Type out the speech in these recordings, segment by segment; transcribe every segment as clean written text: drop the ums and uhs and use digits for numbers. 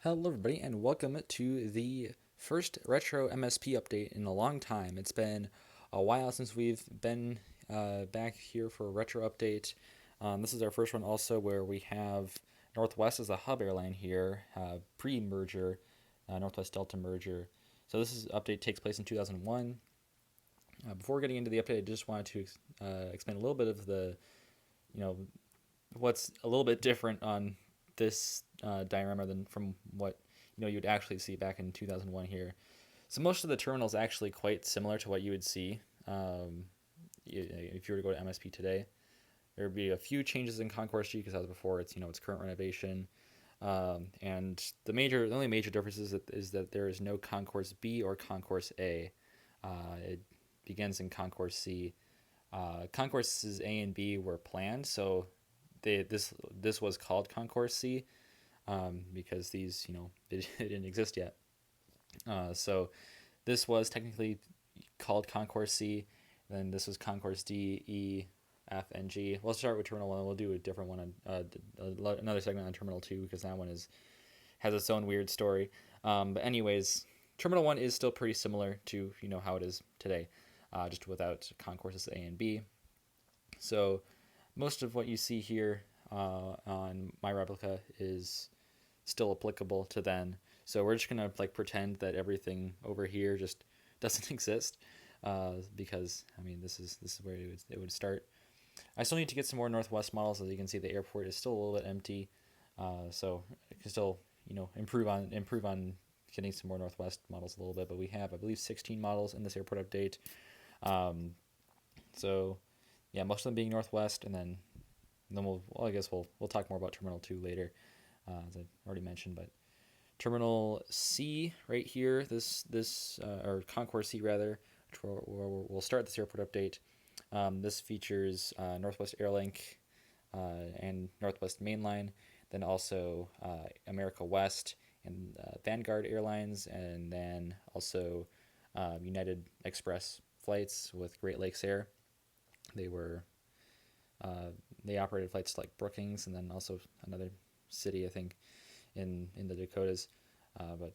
Hello, everybody, and welcome to the first retro MSP update in a long time. It's been a while since we've been back here for a retro update. This is our first one also where we have Northwest as a hub airline here, pre-merger, Northwest Delta merger. So update takes place in 2001. Before getting into the update, I just wanted to explain a little bit of you know, what's a little bit different on this diorama than from what you'd actually see back in 2001 here. So most of the terminals actually quite similar to what you would see if you were to go to MSP today. There would be a few changes in Concourse G because that was before its current renovation, and the only major difference is that there is no Concourse B or Concourse A. It begins in Concourse C. Concourses A and B were planned, so this was called Concourse C because these it didn't exist yet. So this was technically called Concourse C. Then this was Concourse D, E, F, and G. We'll start with Terminal 1. We'll do a different one on another segment on Terminal 2 because that one has its own weird story. But anyways, Terminal 1 is still pretty similar to how it is today, just without concourses A and B. So most of what you see here on my replica is still applicable to then. So we're just gonna pretend that everything over here just doesn't exist, because this is where it would start. I still need to get some more Northwest models. As you can see, the airport is still a little bit empty, so I can still improve on getting some more Northwest models a little bit. But we have, I believe, 16 models in this airport update. So yeah, most of them being Northwest, and then I guess we'll talk more about Terminal 2 later, as I already mentioned. But Terminal C right here, or Concourse C rather, where we'll start this airport update. This features Northwest Airlink and Northwest Mainline, then also America West and Vanguard Airlines, and then also United Express flights with Great Lakes Air. They operated flights like Brookings and then also another city, I think, in the Dakotas. But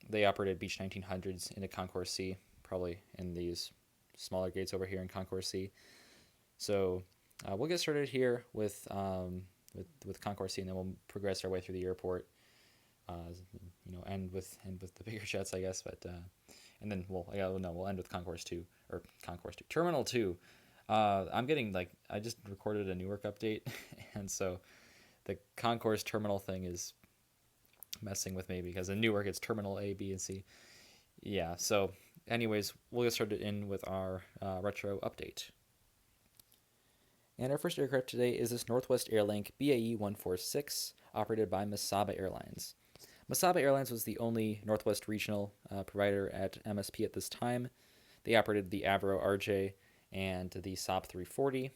they operated Beech 1900s into Concourse C, probably in these smaller gates over here in Concourse C. So we'll get started here with Concourse C, and then we'll progress our way through the airport. End with the bigger jets, I guess. But and then we'll end with Concourse 2 or Concourse 2, Terminal 2. I'm getting I just recorded a Newark update, and so the Concourse terminal thing is messing with me because in Newark it's Terminal A, B, and C. Yeah. So, anyways, we'll get started in with our retro update. And our first aircraft today is this Northwest Airlink BAE 146, operated by Mesaba Airlines. Mesaba Airlines was the only Northwest regional provider at MSP at this time. They operated the Avro RJ and the Saab 340.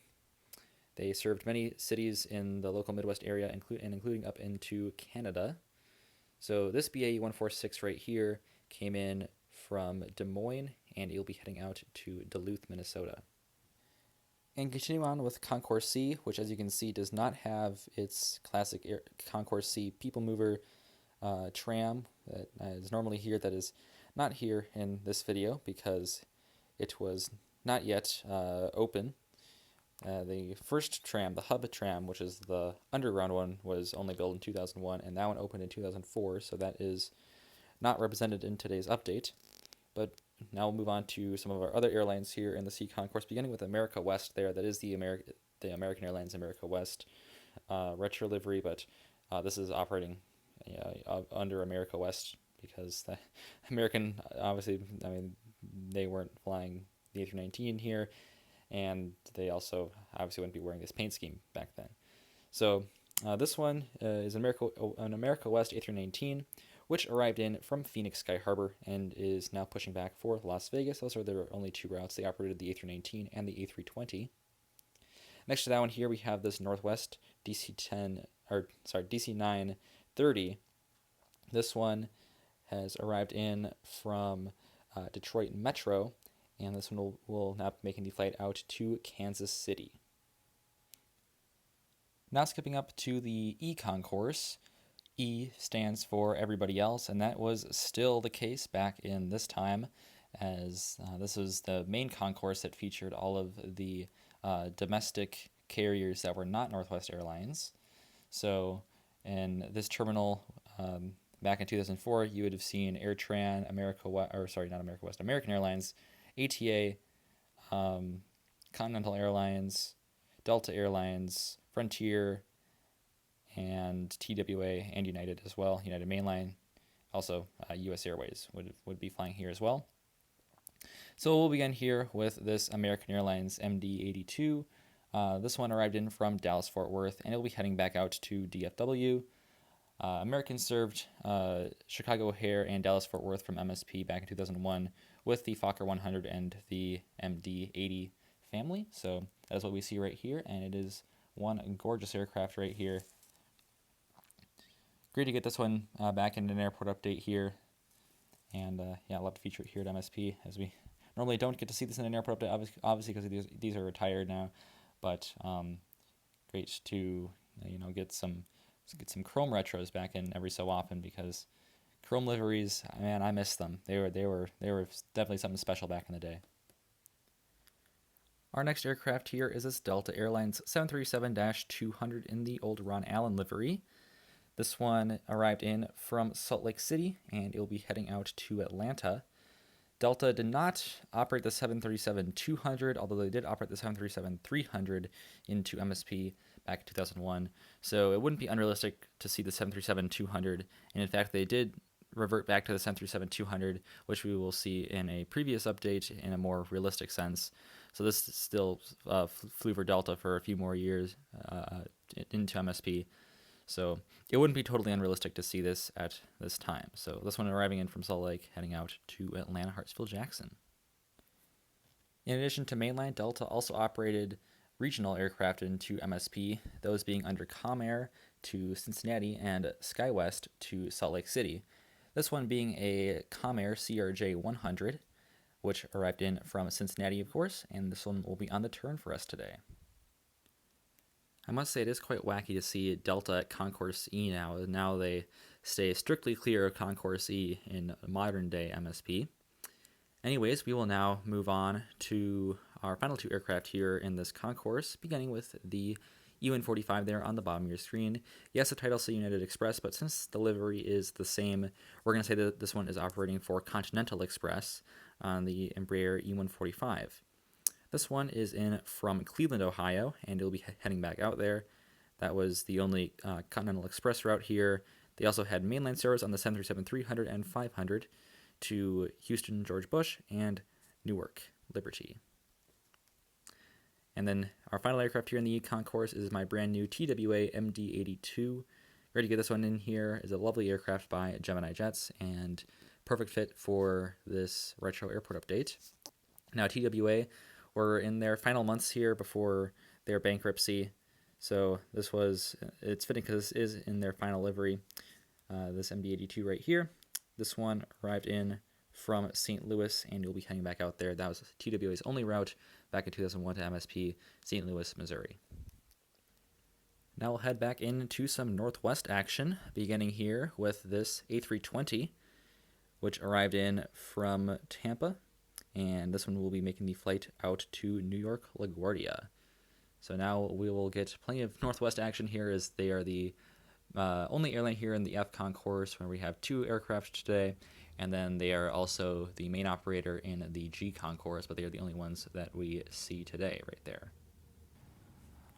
They served many cities in the local Midwest area, including up into Canada. So this BAE 146 right here came in from Des Moines, and it'll be heading out to Duluth, Minnesota. And continue on with Concourse C, which, as you can see, does not have its classic Concourse C people mover tram that is normally here. That is not here in this video because it was not yet open. The first tram, the hub tram, which is the underground one, was only built in 2001, and that one opened in 2004, so that is not represented in today's update. But now we'll move on to some of our other airlines here in the C Concourse, beginning with America West there. That is the American Airlines America West retro livery, but this is operating under America West because the American, obviously, they weren't flying the A319 here, and they also obviously wouldn't be wearing this paint scheme back then. So this one is an America West A319, which arrived in from Phoenix Sky Harbor and is now pushing back for Las Vegas. Those are their only two routes. They operated the A319 and the A320. Next to that one here, we have this Northwest DC-930. This one has arrived in from Detroit Metro, and this one will now be making the flight out to Kansas City. Now skipping up to the E Concourse. E stands for everybody else, and that was still the case back in this time, as this was the main concourse that featured all of the domestic carriers that were not Northwest Airlines. So in this terminal, back in 2004, you would have seen AirTran, American Airlines, ATA, Continental Airlines, Delta Airlines, Frontier, and TWA, and United as well, United Mainline. Also, U.S. Airways would be flying here as well. So we'll begin here with this American Airlines MD-82. This one arrived in from Dallas-Fort Worth, and it'll be heading back out to DFW. American served Chicago O'Hare and Dallas-Fort Worth from MSP back in 2001 with the Fokker 100 and the MD-80 family. So that is what we see right here, and it is one gorgeous aircraft right here. Great to get this one back in an airport update here. And yeah, I'd love to feature it here at MSP, as we normally don't get to see this in an airport update, obviously because these are retired now. But great to get some chrome retros back in every so often, because chrome liveries, man, I miss them. They were definitely something special back in the day. Our next aircraft here is this Delta Airlines 737-200 in the old Ron Allen livery. This one arrived in from Salt Lake City, and it will be heading out to Atlanta. Delta did not operate the 737-200, although they did operate the 737-300 into MSP back in 2001. So it wouldn't be unrealistic to see the 737-200. And in fact, they did revert back to the 737-200, which we will see in a previous update in a more realistic sense. So this still flew for Delta for a few more years into MSP. So it wouldn't be totally unrealistic to see this at this time. So this one arriving in from Salt Lake, heading out to Atlanta, Hartsfield, Jackson. In addition to mainline, Delta also operated regional aircraft into MSP, those being under Comair to Cincinnati and SkyWest to Salt Lake City. This one being a Comair CRJ-100, which arrived in from Cincinnati, of course, and this one will be on the turn for us today. I must say it is quite wacky to see Delta at Concourse E now. Now they stay strictly clear of Concourse E in modern day MSP. Anyways, we will now move on to our final two aircraft here in this concourse, beginning with the UN-45 there on the bottom of your screen. Yes, the title says United Express, but since the livery is the same, we're going to say that this one is operating for Continental Express on the Embraer E145. This one is in from Cleveland, Ohio, and it'll be heading back out there. That was the only Continental Express route here. They also had mainline service on the 737-300 and 500 to Houston, George Bush, and Newark, Liberty. And then our final aircraft here in the E-Concourse is my brand new TWA MD-82. Ready to get this one in here. Is a lovely aircraft by Gemini Jets, and perfect fit for this retro airport update. Now, TWA were in their final months here before their bankruptcy, so it's fitting because this is in their final livery. This MD-82 right here. This one arrived in from St. Louis, and you'll be heading back out there. That was TWA's only route back in 2001 to MSP, St. Louis, Missouri. Now we'll head back into some Northwest action, beginning here with this A320, which arrived in from Tampa. And this one will be making the flight out to New York LaGuardia. So now we will get plenty of Northwest action here, as they are the only airline here in the F concourse, where we have two aircraft today, and then they are also the main operator in the G concourse, but they are the only ones that we see today right there.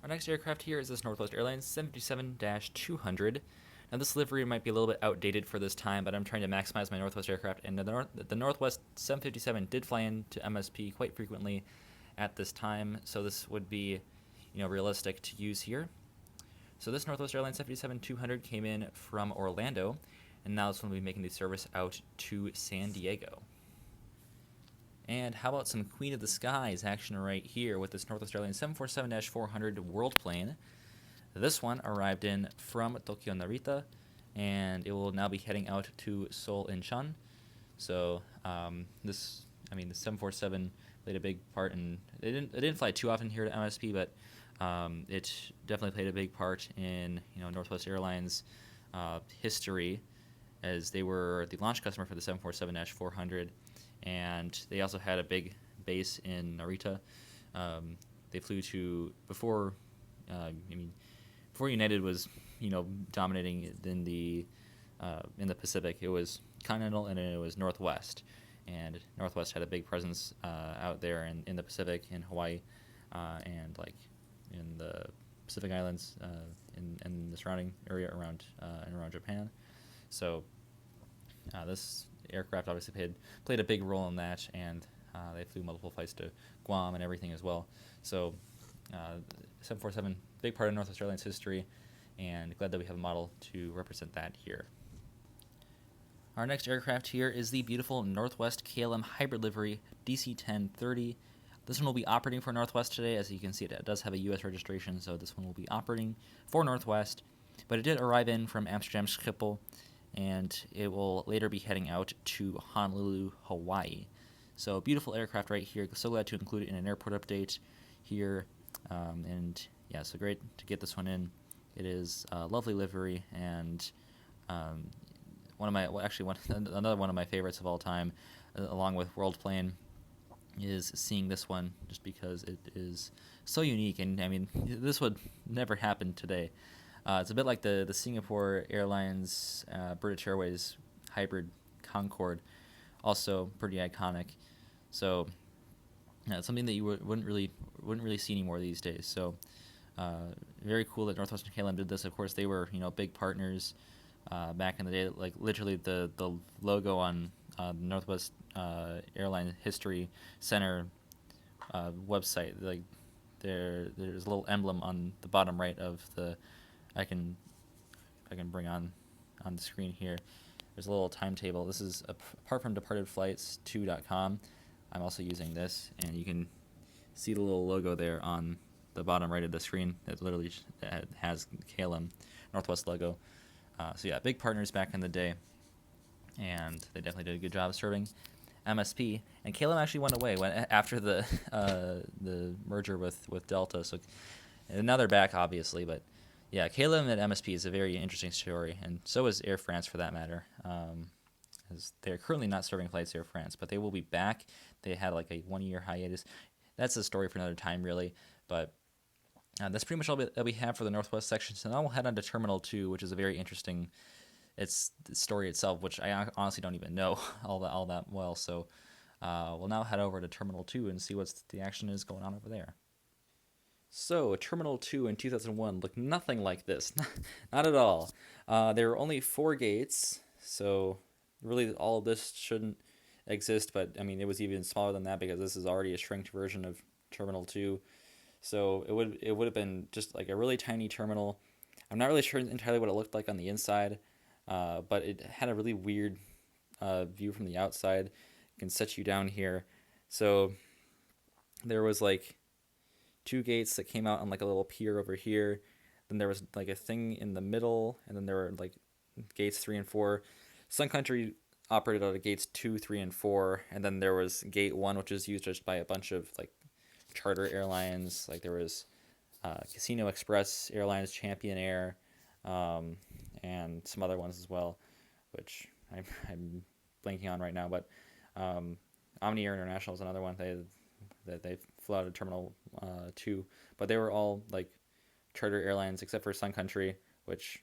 Our next aircraft here is this Northwest Airlines 757-200. Now, this livery might be a little bit outdated for this time, but I'm trying to maximize my Northwest aircraft, and the Northwest 757 did fly into MSP quite frequently at this time, so this would be, realistic to use here. So this Northwest Airlines 757-200 came in from Orlando, and now this one will be making the service out to San Diego. And how about some Queen of the Skies action right here with this Northwest Airlines 747-400 World Plane. This one arrived in from Tokyo Narita, and it will now be heading out to Seoul Incheon. So the 747 played a big part, and it didn't fly too often here at MSP, but it definitely played a big part in Northwest Airlines history, as they were the launch customer for the 747-400, and they also had a big base in Narita. They flew to before, before United was, dominating in the Pacific. It was Continental and it was Northwest, and Northwest had a big presence out there in the Pacific, in Hawaii, and like in the Pacific Islands, in the surrounding area around and around Japan. So this aircraft obviously played a big role in that, and they flew multiple flights to Guam and everything as well. So 747, big part of Northwest Airlines history, and glad that we have a model to represent that here. Our next aircraft here is the beautiful Northwest KLM hybrid livery DC-1030. This one will be operating for Northwest today. As you can see, it does have a U.S. registration, so this one will be operating for Northwest. But it did arrive in from Amsterdam Schiphol, and it will later be heading out to Honolulu, Hawaii. So beautiful aircraft right here. So glad to include it in an airport update here. And yeah, so great to get this one in. It is a lovely livery, and another one of my favorites of all time, along with World Plane, is seeing this one just because it is so unique. And I mean, this would never happen today. It's a bit like the Singapore Airlines British Airways hybrid Concorde, also pretty iconic. So it's something that you wouldn't really see anymore these days. So very cool that Northwest and KLM did this. Of course, they were big partners back in the day. Like literally the logo on the Northwest Airline History Center website, like there's a little emblem on the bottom right of the. I can bring on the screen here. There's a little timetable. This is apart from departedflights2.com. I'm also using this, and you can see the little logo there on the bottom right of the screen. That literally has KLM Northwest logo. So yeah, big partners back in the day, and they definitely did a good job serving MSP. And KLM actually went away after the merger with Delta. So and now they're back, obviously, but yeah, KLM and MSP is a very interesting story, and so is Air France for that matter. As they're currently not serving flights Air France, but they will be back. They had like a 1-year hiatus. That's a story for another time, really. But that's pretty much all that we have for the Northwest section. So now we'll head on to Terminal 2, which is a very interesting. It's the story itself, which I honestly don't even know all that well. So we'll now head over to Terminal 2 and see what the action is going on over there. So, Terminal 2 in 2001 looked nothing like this. Not at all. There were only 4 gates, so really all of this shouldn't exist, but I mean, it was even smaller than that because this is already a shrinked version of Terminal 2. So it would have been just like a really tiny terminal. I'm not really sure entirely what it looked like on the inside, but it had a really weird view from the outside. It can set you down here. So there was like 2 gates that came out on like a little pier over here. Then there was like a thing in the middle, and then there were like gates 3 and 4. Sun Country operated out of gates 2, 3, and 4, and then there was gate 1, which is used just by a bunch of like charter airlines. Like there was Casino Express Airlines, Champion Air, and some other ones as well, which I'm blanking on right now. But Omni Air International is another one. They flew out of Terminal 2, but they were all like charter airlines except for Sun Country, which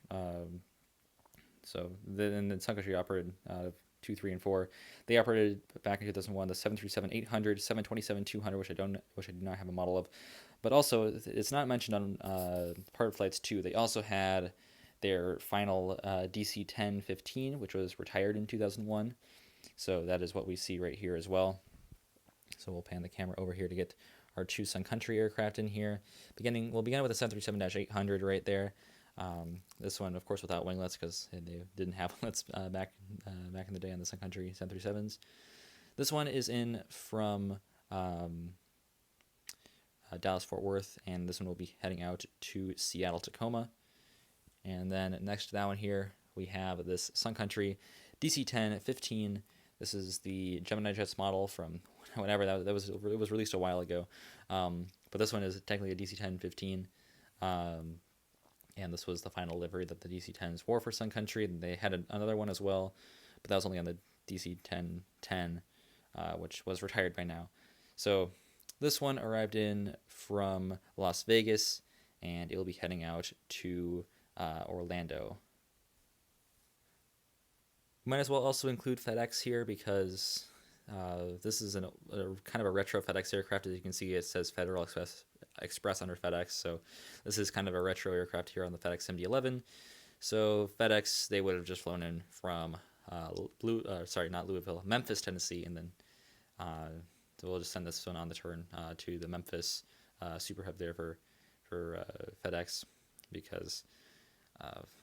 so then Sun Country operated out of 2, 3, and 4. They operated back in 2001 the 737-800, 727-200, which I do not have a model of, but also it's not mentioned on Departed Flights 2. They also had their final DC-1015, which was retired in 2001. So that is what we see right here as well. So we'll pan the camera over here to get our 2 Sun Country aircraft in here. We'll begin with the 737-800 right there. This one, of course, without winglets because they didn't have winglets back in the day on the Sun Country 737s. This one is in from Dallas-Fort Worth, and this one will be heading out to Seattle-Tacoma. And then next to that one here, we have this Sun Country DC-1015. This is the Gemini Jets model from whenever it was released a while ago. But this one is technically a DC-1015. and this was the final livery that the DC-10s wore for Sun Country. And they had another one as well, but that was only on the DC-1010, which was retired by now. So this one arrived in from Las Vegas, and it will be heading out to Orlando. Might as well also include FedEx here because this is a kind of a retro FedEx aircraft. As you can see, it says Federal Express under FedEx. So this is kind of a retro aircraft here on the FedEx MD-11. So FedEx, they would have just flown in from Memphis, Tennessee, and then so we'll just send this one on the turn to the Memphis super hub there for FedEx, because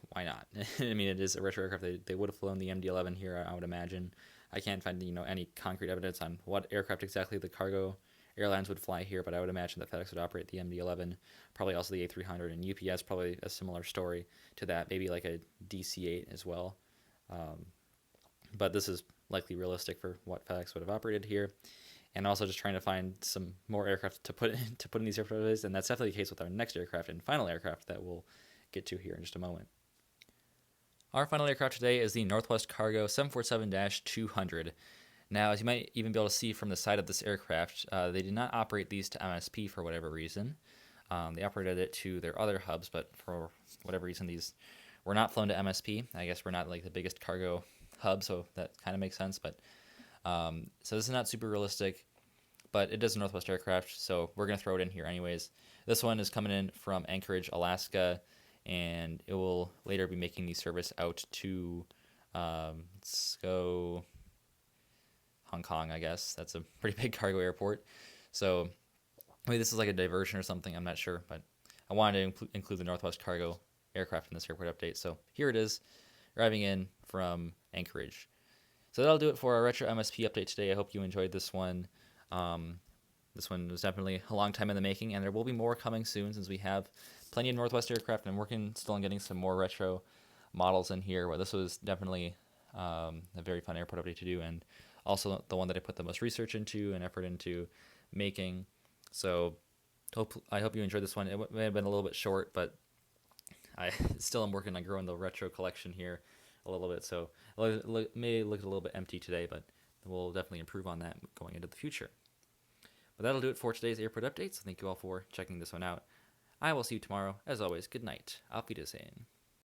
why not? I mean, it is a retro aircraft. They would have flown the MD-11 here, I would imagine. I can't find any concrete evidence on what aircraft exactly the cargo airlines would fly here, but I would imagine that FedEx would operate the MD-11, probably also the A300, and UPS probably a similar story to that, maybe like a DC-8 as well. But this is likely realistic for what FedEx would have operated here. And also just trying to find some more aircraft to put in these aircraft, and that's definitely the case with our next aircraft and final aircraft that we'll get to here in just a moment. Our final aircraft today is the Northwest Cargo 747-200. Now, as you might even be able to see from the side of this aircraft, they did not operate these to MSP for whatever reason. They operated it to their other hubs, but for whatever reason, these were not flown to MSP. I guess we're not like the biggest cargo hub, so that kind of makes sense. But so this is not super realistic, but it is a Northwest aircraft, so we're going to throw it in here anyways. This one is coming in from Anchorage, Alaska, and it will later be making the service out to, let's go, Hong Kong, I guess. That's a pretty big cargo airport. So maybe this is like a diversion or something, I'm not sure, but I wanted to include the Northwest Cargo aircraft in this airport update. So here it is, arriving in from Anchorage. So that'll do it for our Retro MSP update today. I hope you enjoyed this one. This one was definitely a long time in the making, and there will be more coming soon since we have plenty of Northwest aircraft, and I'm working still on getting some more retro models in here. Well, this was definitely a very fun airport update to do, and also the one that I put the most research into and effort into making. So I hope you enjoyed this one. It may have been a little bit short, but I still am working on growing the retro collection here a little bit, so it may look a little bit empty today, but we'll definitely improve on that going into the future. But that'll do it for today's airport update, so thank you all for checking this one out. I will see you tomorrow. As always, good night. Auf Wiedersehen.